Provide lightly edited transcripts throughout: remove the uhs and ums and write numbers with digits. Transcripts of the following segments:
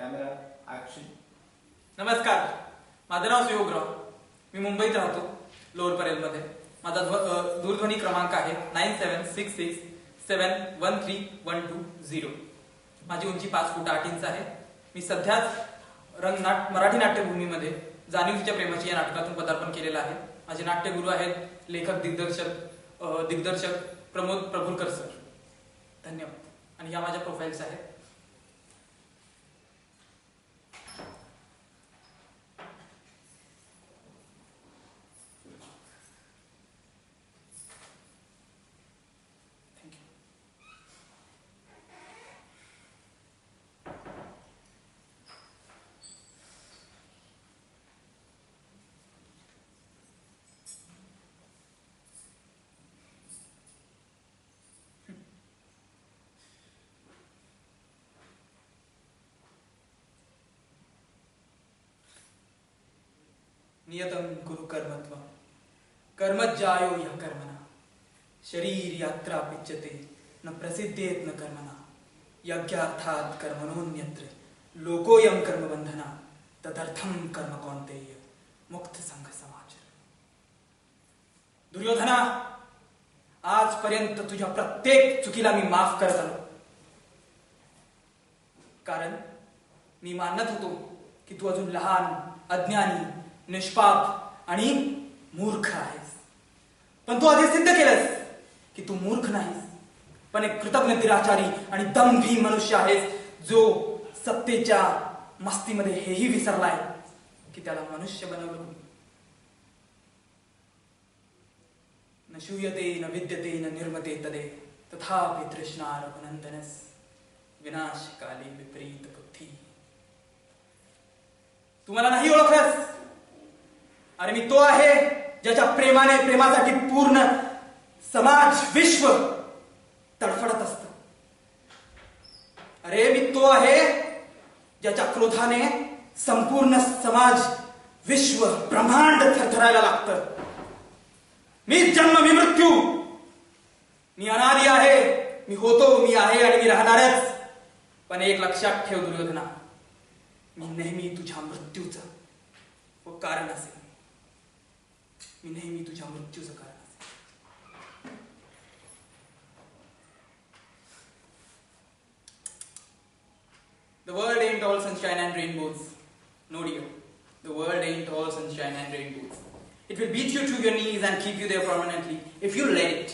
Camera action. नमस्कार, माझं नाव सुयोगराव. मी मुंबईत राहतो, लोअर परेलमध्ये. माझा दूरध्वनी क्रमांक आहे 9766713120. माझी उंची 5 फूट 8 इंच आहे. मी सध्याच मराठी नाट्यभूमीमध्ये जाणीवच्या प्रेमाची या नाटकातून पदार्पण केलेलं आहे. माझे नाट्यगुरू आहेत लेखक दिग्दर्शक प्रमोद प्रभुलकर सर. धन्यवाद. आणि या माझ्या प्रोफाईल्स आहेत. नियतं कुरु कर्मत्वं कर्मज्जायो ह्यः कर्मणा शरीर यात्रा पिच्यते न प्रसिद्धेत न कर्मणा यज्ञार्थात् कर्मणोऽन्यत्र लोकोऽयं कर्मबन्धना तदर्थं कर्म कौन्तेय मुक्त संघ समाचर. दुर्योधना, आजपर्यंत तुझ्या प्रत्येक चुकीला मी माफ करत आलो, कारण मी मानत होतो की तू अजून लहान, अज्ञानी, निष्पाप आणि मूर्ख आहेस. पण तू आधी सिद्ध केलंस की तू मूर्ख नाहीस, पण एक कृतज्ञ निराचारी आणि दंभी मनुष्य आहेस, जो सत्तेच्या मस्तीमध्ये हेही विसरलाय की त्याला मनुष्य बनवलं. न शूयते न विद्यते न निर्मते तदे तथापि तृष्णा रघुनंदनस विनाशकाली विपरीत बुद्धी. तू मला नाही ओळखलंस. अरे मी तो आहे ज्याच्या प्रेमासाठी पूर्ण समाज विश्व तडफडत असत. अरे मी तो आहे ज्याच्या क्रोधाने संपूर्ण समाज विश्व ब्रह्मांड थरथरायला लागतं. मी जन्म मी मृत्यू, मी अनादी आहे, मी होतो, मी आहे आणि मी राहणारच. पण एक लक्षात ठेव दुर्योधना, मी नेहमी तुझ्या मृत्यूचं कारण असेल. मी नेहमी तुझ्या मृत्यूचं कारण असेल. The world ain't all sunshine and rainbows. No dear, the world ain't all sunshine and rainbows. It will beat you to your knees and keep you there permanently if you let it.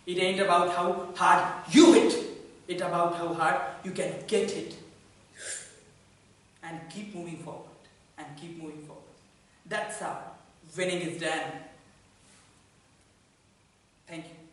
It ain't about how hard you hit. It's about how hard you can get hit. And keep moving forward. And keep moving forward. That's how winning is done. Thank you.